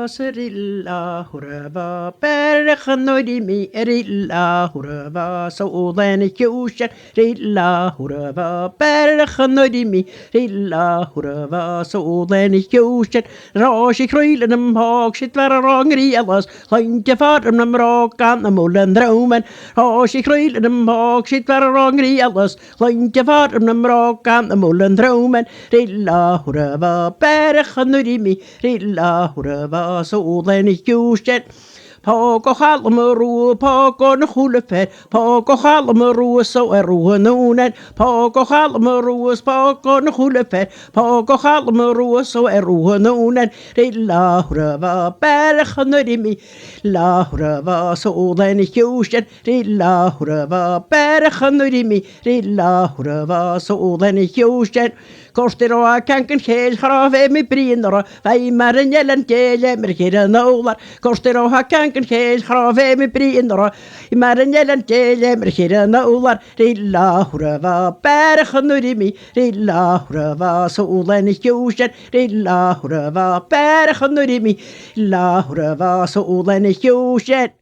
Serilla hurrava, berchanodimi erilla hurrava, so then it ushan rilla hurrava, berchanodimi rilla hurrava, so then it ushan Roshi Krilen and Hawk, shit var wrong reelas, like the father and rock and the mullen droman, Roshi Krilen and Hawk, shit var wrong reelas, like the father and rock and the mullen droman, rilla hurrava, berchanodimi rilla hurrava, so then it ushan Pogo halmaru, pogo na hulefet, pogo halmaru, so eruanunet, pogo halmaru, pogo na hulefet, pogo halmaru, so eruanunet, rilla hurrava, berchanodimi, la hurrava, so then it used, rilla hurrava, berchanodimi, rilla hurrava, so then it used. Korstero a kanken heel grave mi brindera, wij maar een jellen tele, maar geen nolar. Korstero a kanken heel grave mi brindera, maar een jellen tele, maar geen nolar. Rilla hurrava, berchanodimi, rilla hurrava, so then it used, rilla hurrava, berchanodimi, rilla hurrava, so then it used.